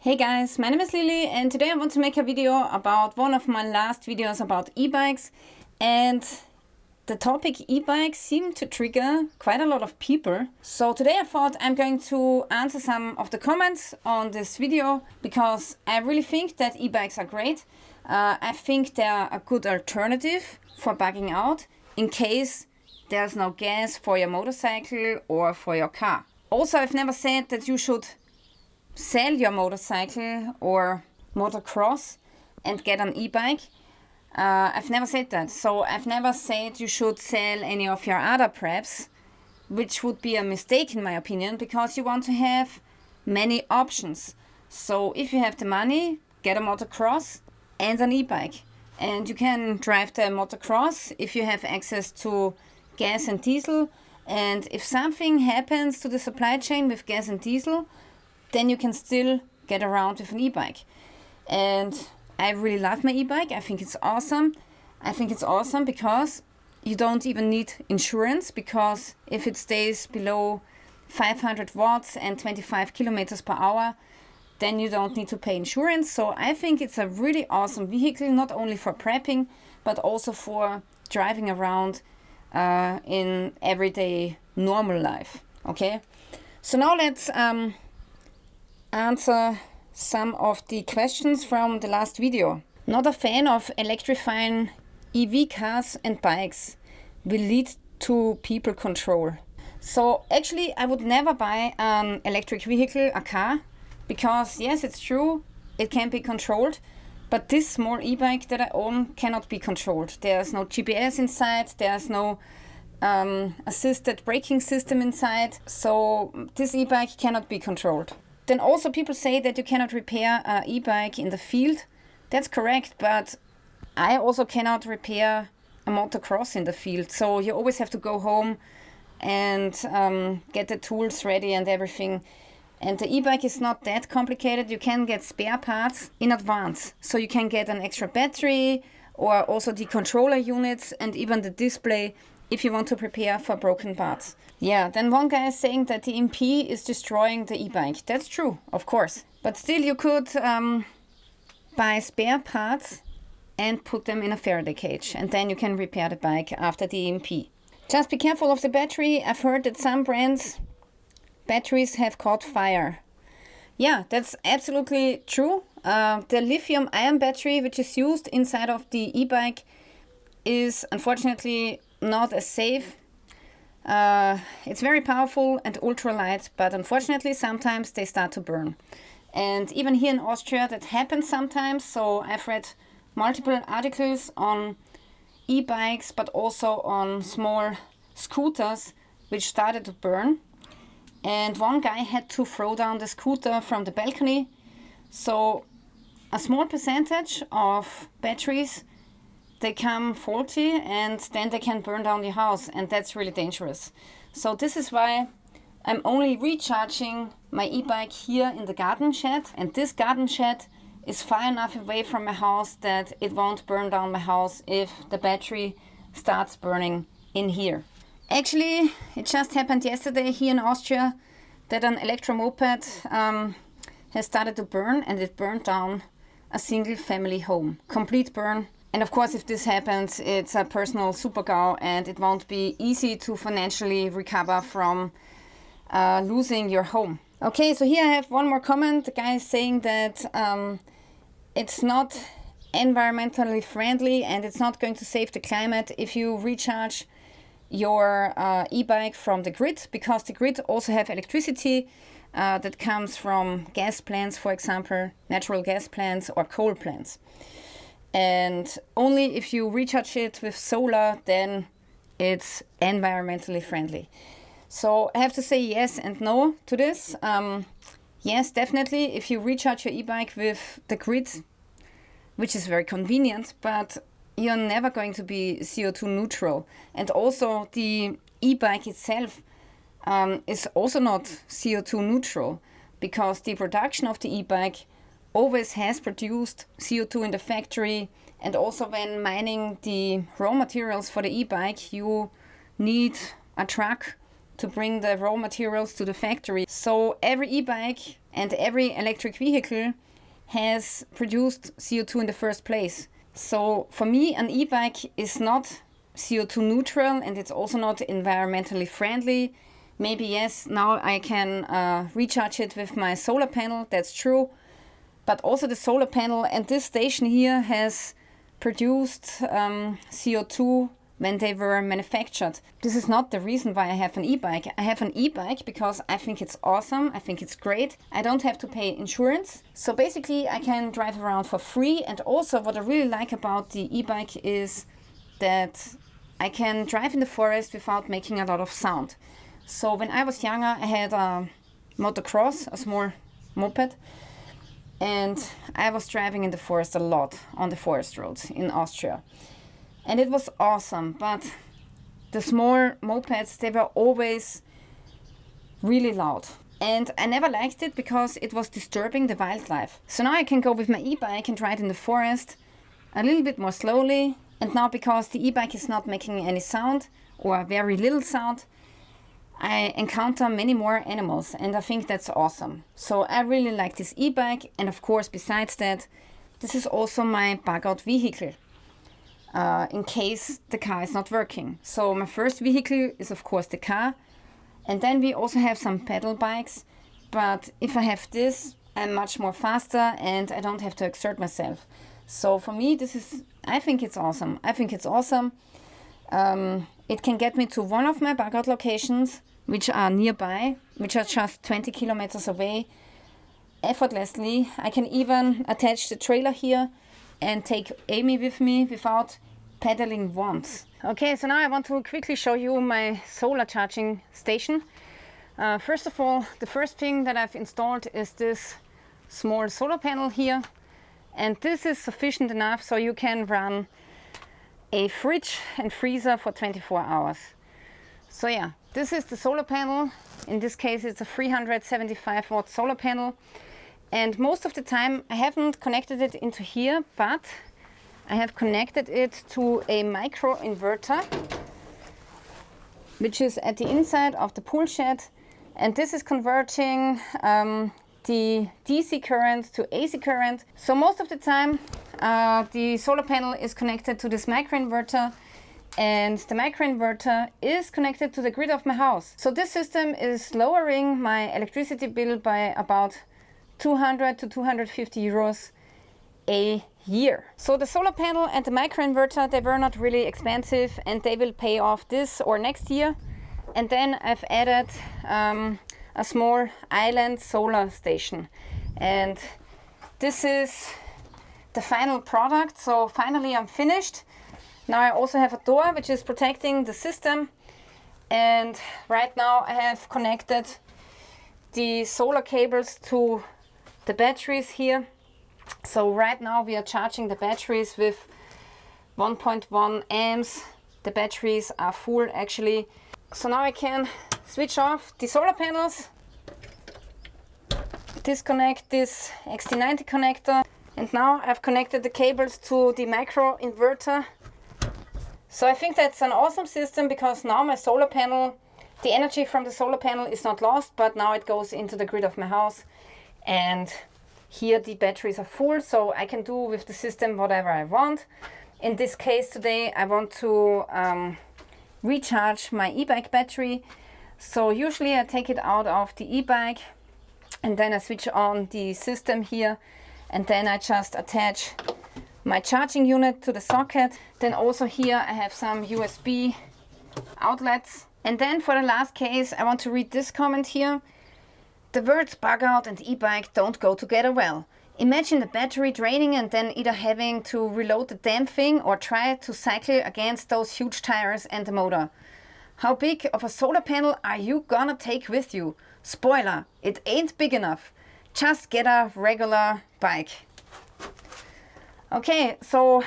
Hey guys, my name is Lily and today I want to make a video about one of my last videos about e-bikes, and the topic e-bikes seemed to trigger quite a lot of people. So today I thought I'm going to answer some of the comments on this video because I really think that e-bikes are great. I think they're a good alternative for bugging out in case there's no gas for your motorcycle or for your car. Also, I've never said that you should sell your motorcycle or motocross and get an e-bike. I've never said that. So I've never said you should sell any of your other preps, which would be a mistake in my opinion, because you want to have many options. So if you have the money, get a motocross and an e-bike. And you can drive the motocross if you have access to gas and diesel. And if something happens to the supply chain with gas and diesel, then you can still get around with an e-bike. And I really love my e-bike. I think it's awesome. I think it's awesome because you don't even need insurance, because if it stays below 500 watts and 25 kilometers per hour, then you don't need to pay insurance. So I think it's a really awesome vehicle, not only for prepping, but also for driving around in everyday normal life. Okay, so now let's answer some of the questions from the last video. Not a fan of electrifying EV cars and bikes, will lead to people control. So actually I would never buy an electric vehicle, a car, because yes, it's true, it can be controlled, but this small e-bike that I own cannot be controlled. There's no GPS inside, there's no assisted braking system inside, so this e-bike cannot be controlled. Then also people say that you cannot repair an e-bike in the field. That's correct, but I also cannot repair a motocross in the field. So you always have to go home and get the tools ready and everything. And the e-bike is not that complicated. You can get spare parts in advance. So you can get an extra battery or also the controller units and even the display if you want to prepare for broken parts. Yeah, then one guy is saying that the MP is destroying the e-bike. That's true, of course. But still you could buy spare parts and put them in a Faraday cage, and then you can repair the bike after the EMP. Just be careful of the battery. I've heard that some brands' batteries have caught fire. Yeah, that's absolutely true. The lithium-ion battery, which is used inside of the e-bike, is unfortunately not as safe. It's very powerful and ultralight, but unfortunately sometimes they start to burn. And even here in Austria that happens sometimes. So I've read multiple articles on e-bikes, but also on small scooters which started to burn. And one guy had to throw down the scooter from the balcony. So a small percentage of batteries, they come faulty and then they can burn down the house, and that's really dangerous. So this is why I'm only recharging my e-bike here in the garden shed, and this garden shed is far enough away from my house that it won't burn down my house if the battery starts burning in here. Actually, it just happened yesterday here in Austria that an electromoped has started to burn, and it burned down a single family home. Complete burn. And of course, if this happens, it's a personal super-GAU and it won't be easy to financially recover from losing your home. Okay, so here I have one more comment. The guy is saying that it's not environmentally friendly and it's not going to save the climate if you recharge your e-bike from the grid, because the grid also have electricity that comes from gas plants, for example, natural gas plants or coal plants. And only if you recharge it with solar, then it's environmentally friendly. So I have to say yes and no to this. Yes, definitely, if you recharge your e-bike with the grid, which is very convenient, but you're never going to be CO2 neutral. And also the e-bike itself is also not CO2 neutral, because the production of the e-bike always has produced CO2 in the factory, and also when mining the raw materials for the e-bike, you need a truck to bring the raw materials to the factory. So every e-bike and every electric vehicle has produced CO2 in the first place. So for me, an e-bike is not CO2 neutral, and it's also not environmentally friendly. Maybe yes, now I can recharge it with my solar panel, that's true. But also the solar panel and this station here has produced CO2 when they were manufactured. This is not the reason why I have an e-bike. I have an e-bike because I think it's awesome, I think it's great. I don't have to pay insurance. So basically I can drive around for free, and also what I really like about the e-bike is that I can drive in the forest without making a lot of sound. So when I was younger I had a motocross, a small moped, and I was driving in the forest a lot on the forest roads in Austria. And it was awesome, but the small mopeds, they were always really loud. And I never liked it because it was disturbing the wildlife. So now I can go with my e-bike and ride in the forest a little bit more slowly. And now because the e-bike is not making any sound or very little sound, I encounter many more animals, and I think that's awesome. So I really like this e-bike, and of course besides that, this is also my bug-out vehicle. In case the car is not working. So my first vehicle is of course the car, and then we also have some pedal bikes, but if I have this I'm much more faster and I don't have to exert myself. So for me I think it's awesome. It can get me to one of my bug-out locations which are nearby, which are just 20 kilometers away, effortlessly. I can even attach the trailer here and take Amy with me without pedaling once. Okay, so now I want to quickly show you my solar charging station. First of all, the first thing that I've installed is this small solar panel here, and this is sufficient enough so you can run a fridge and freezer for 24 hours. So yeah, this is the solar panel. In this case it's a 375 watt solar panel. And most of the time I haven't connected it into here, but I have connected it to a micro inverter, which is at the inside of the pool shed. And this is converting the DC current to AC current. So most of the time the solar panel is connected to this micro inverter, and the micro inverter is connected to the grid of my house. So this system is lowering my electricity bill by about 200 to 250 euros a year. So the solar panel and the microinverter, they were not really expensive, and they will pay off this or next year. And then I've added a small island solar station, and this is the final product. So finally I'm finished. Now I also have a door which is protecting the system, and right now I have connected the solar cables to the batteries here. So right now we are charging the batteries with 1.1 amps. The batteries are full actually. So now I can switch off the solar panels, disconnect this XT90 connector, and now I've connected the cables to the micro inverter. So I think that's an awesome system, because now my solar panel, the energy from the solar panel is not lost, but now it goes into the grid of my house, and here the batteries are full, so I can do with the system whatever I want. In this case today I want to recharge my e-bike battery. So usually I take it out of the e-bike and then I switch on the system here, and then I just attach my charging unit to the socket. Then also here I have some USB outlets. And then for the last case I want to read this comment here. The words bug out and e-bike don't go together well. Imagine the battery draining and then either having to reload the damn thing or try to cycle against those huge tires and the motor. How big of a solar panel are you gonna take with you? Spoiler, it ain't big enough. Just get a regular bike. Okay, so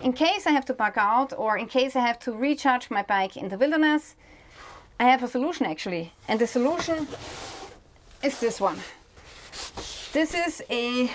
in case I have to bug out, or in case I have to recharge my bike in the wilderness, I have a solution actually. And the solution is this one. This is a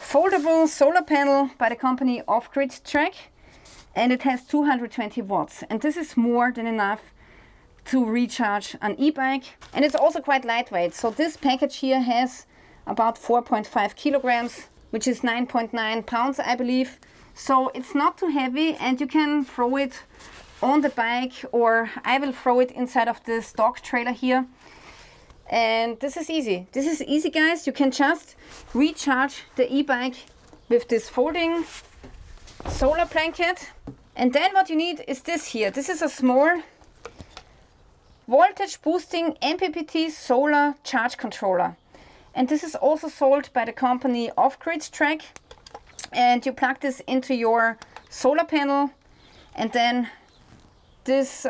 foldable solar panel by the company Off-Grid Track, and it has 220 watts, and this is more than enough to recharge an e-bike. And it's also quite lightweight. So this package here has about 4.5 kilograms, which is 9.9 pounds, I believe. So it's not too heavy, and you can throw it on the bike, or I will throw it inside of the stock trailer here. And this is easy. This is easy, guys. You can just recharge the e-bike with this folding solar blanket. And then what you need is this here. This is a small voltage boosting MPPT solar charge controller. And this is also sold by the company Off-Grid Track. And you plug this into your solar panel, and then this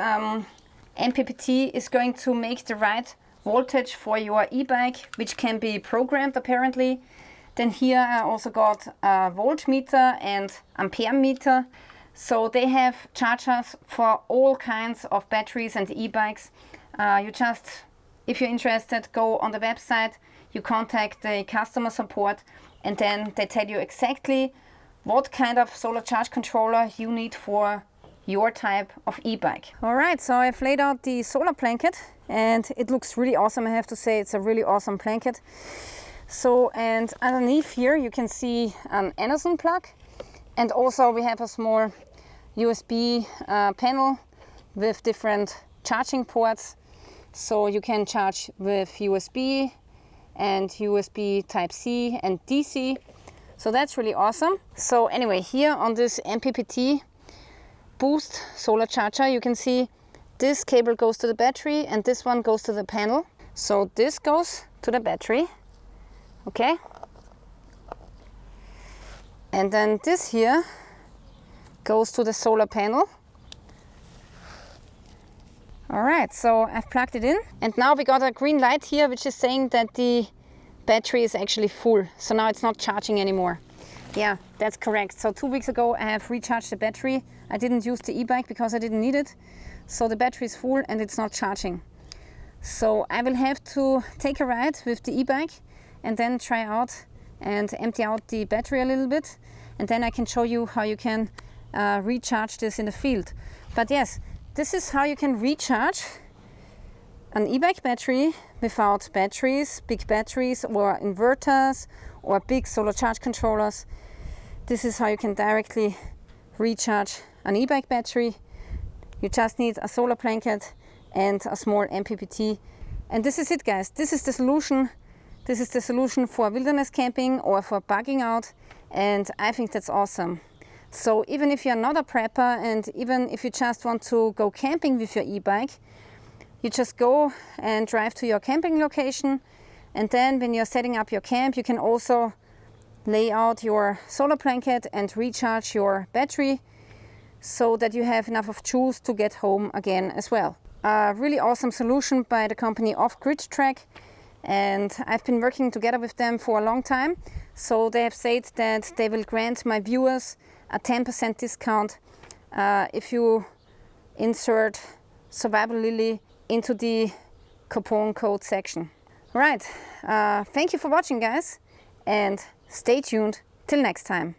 MPPT is going to make the right voltage for your e-bike, which can be programmed apparently. Then here I also got a voltmeter and ampere meter. So they have chargers for all kinds of batteries and e-bikes. You just, if you're interested, go on the website, you contact the customer support, and then they tell you exactly what kind of solar charge controller you need for your type of e-bike. All right, so I've laid out the solar blanket, and it looks really awesome. I have to say, it's a really awesome blanket. So, and underneath here you can see an Anderson plug, and also we have a small USB panel with different charging ports. So you can charge with USB and USB Type-C and DC. So that's really awesome. So anyway, here on this MPPT boost solar charger, you can see this cable goes to the battery and this one goes to the panel. So this goes to the battery, okay? And then this here goes to the solar panel. All right, so I've plugged it in, and now we got a green light here which is saying that the battery is actually full. So now it's not charging anymore. Yeah, that's correct. So 2 weeks ago I have recharged the battery. I didn't use the e-bike because I didn't need it. So the battery is full and it's not charging. So I will have to take a ride with the e-bike and then try out and empty out the battery a little bit. And then I can show you how you can recharge this in the field. But yes, this is how you can recharge an e-bike battery without batteries, big batteries or inverters or big solar charge controllers. This is how you can directly recharge an e-bike battery. You just need a solar blanket and a small MPPT. And this is it, guys. This is the solution. This is the solution for wilderness camping or for bugging out. And I think that's awesome. So even if you're not a prepper, and even if you just want to go camping with your e-bike, you just go and drive to your camping location, and then when you're setting up your camp, you can also lay out your solar blanket and recharge your battery so that you have enough of juice to get home again as well. A really awesome solution by the company Off-Grid Track, and I've been working together with them for a long time. So they have said that they will grant my viewers a 10% discount if you insert SurvivalLilly into the coupon code section. Right, thank you for watching, guys, and stay tuned till next time.